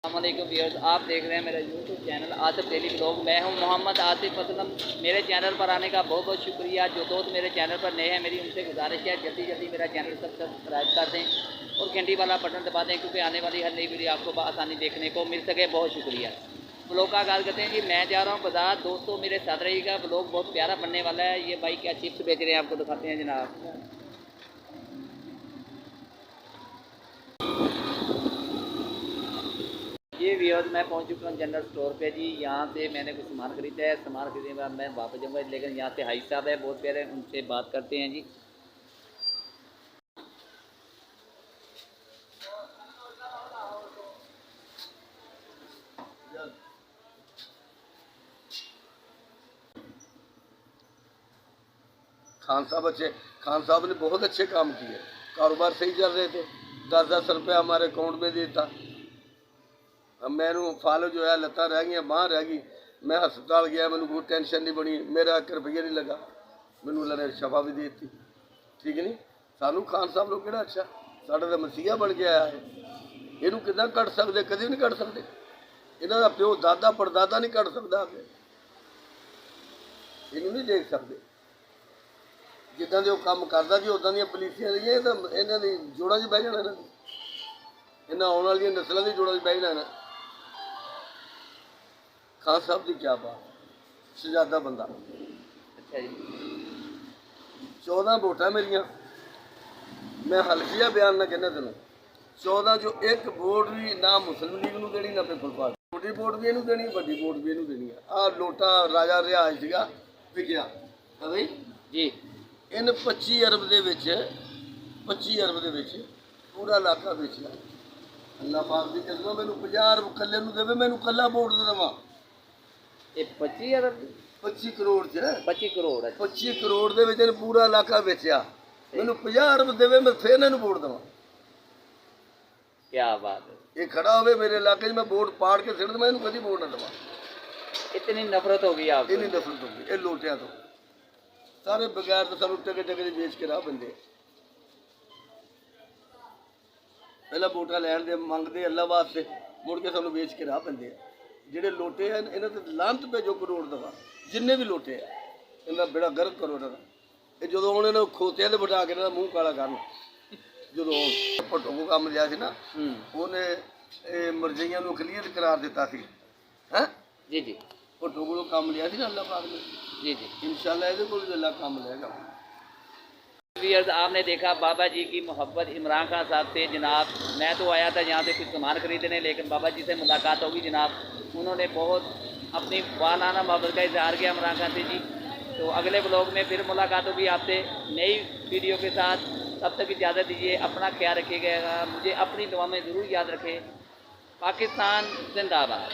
अस्सलामुअलैकुम व्यूअर्स, आप देख रहे हैं मेरा YouTube channel Asif daily blog. मैं हूं मोहम्मद आसिफ असलम। मेरे चैनल पर आने का बहुत बहुत शुक्रिया। जो दोस्त मेरे चैनल पर नए हैं, मेरी उनसे गुजारिश है जल्दी जल्दी मेरा चैनल सब्सक्राइब कर दें और घंटी वाला बटन दबा दें, क्योंकि आने वाली हर नई वीडियो आपको आसानी देखने को मिल सके। बहुत शुक्रिया। ब्लॉग का आगाज़ करते हैं कि मैं जा रहा हूँ बाजार। दोस्तों मेरे साथ रहिएगा, ब्लॉग बहुत प्यारा बनने वाला है। ये भाई क्या चिप्स बेच रहे हैं, आपको दिखाते हैं जनाब। ये व्यूअर्स, मैं पहुंच चुका हूँ जनरल स्टोर पे जी। यहाँ से मैंने कुछ सामान खरीदा है। सामान खरीदने के बाद मैं वापस जाऊँगा, लेकिन यहाँ से हाई साहब है बहुत प्यारे, उनसे बात करते हैं जी। खान साहब ने बहुत अच्छे काम किए। कारोबार सही चल रहे थे। 10-10 रुपया हमारे अकाउंट में देता। अब मैनू फल जो है लत्तां रह गई, बांह रह गई। मैं हस्पताल गया, मैनू कोई टेंशन नहीं बनी, मेरा 1 रुपया नहीं लगा, मैनू अल्लाह ने शफा भी देती। ठीक है नहीं, सानू खान साहब लोग किहड़ा अच्छा, साडा तो मसीहा बन के आया है। इनू कितना कट सकते, कभी नहीं कट सकते। इन्हों का प्यो दादा परदादा नहीं कट सकता, इनू नहीं देख सकते। जिदा के काम करता जी उदा दी पॉलिसियां रही, तो इन्हों की जोड़ा च बह जाना, इन्होंने आने वाली नस्लों की जोड़ा च बह जाना। खान साहब की क्या बात, शहजादा बंदा। अच्छा जी। 14 वोटा मेरिया, मैं हल्किया बयान ना कहना तेन। 14 जो एक वोट भी ना मुस्लिम लीग को देनी, ना पीपल पार्टी। छोटी वोट भी इनू देनी, बड़ी वोट भी इनू देनी है। आ लोटा राजा रिहाज सीगा विकिया है भाई जी। इन 25 अरब के 25 अरब के पूरा इलाका बेचा। अल्लाह पाक की कसम, मैनू 50 अरब कले देवे, मैनू कला वोट देवा। ये 25 अरब 25 करोड़ च 25 करोड़ है। 25 करोड़ दे विच पूरा इलाका बेचा। मैनू 50 अरब देवे, मैं फिर इन्हू वोट देवा। क्या बात है। ये खड़ा हो मेरे इलाके, मैं वोट पाड़ के सिट देवा, इन्हू कभी वोट ना देवा। इतनी नफरत हो गई आपको? इन्नी नफरत होगी ये लोटिया तो। सारे बगैर तो सानू टके टके बेच के राह बंदे। पहला वोटा लैन दे मंगते अल्लाह वास्ते, मुड़ के सानू बेच के राह बंदे। ਜਿਹੜੇ ਲੋਟੇ ਹਨ ਇਹਨਾਂ ਤੇ ਲਾਂਤ ਭੇਜੋ ਕਰੋੜ ਦਵਾ, ਜਿੰਨੇ ਵੀ ਲੋਟੇ ਆ ਇਹਨਾਂ ਬੇੜਾ ਗਰਕ ਕਰੋ ਇਹਨਾਂ ਦਾ। ਇਹ ਜਦੋਂ ਹੁਣ ਇਹਨਾਂ ਖੋਤਿਆਂ ਦੇ ਬਿਠਾ ਕੇ ਇਹਨਾਂ ਦਾ ਮੂੰਹ ਕਾਲਾ ਕਰਨ, ਜਦੋਂ ਭੱਟੋ ਕੋ ਕੰਮ ਲਿਆ ਸੀ ਨਾ, ਉਹਨੇ ਇਹ ਮਰਜ਼ੀਆਂ ਨੂੰ ਅਕਲੀਅਤ ਕਰਾਰ ਦਿੱਤਾ ਸੀ। ਹੈ जी जी। ਭੱਟੋ ਕੋਲੋਂ ਕੰਮ ਲਿਆ ਸੀ ਨਾ ਅੱਲਾਹ ਪਾਕ ਨੇ। जी जी। इंशाल्लाह ਇਹਦੇ ਕੋਲ ਵੀ ਅੱਲਾਹ ਕੰਮ ਲਏਗਾ। व्यूअर्स, आपने देखा बाबा जी की मोहब्बत इमरान खान साहब से जनाब। मैं तो आया था यहाँ से कुछ सामान खरीदने, लेकिन बाबा जी से मुलाकात होगी जनाब। उन्होंने बहुत अपनी वालाना मोहब्बत का इजहार किया इमरान खान से जी। तो अगले ब्लॉग में फिर मुलाकात होगी आपसे नई वीडियो के साथ। तब तक इजाज़त दीजिए, अपना ख्याल रखिएगा, मुझे अपनी दुआ में ज़रूर याद रखें। पाकिस्तान जिंदाबाद।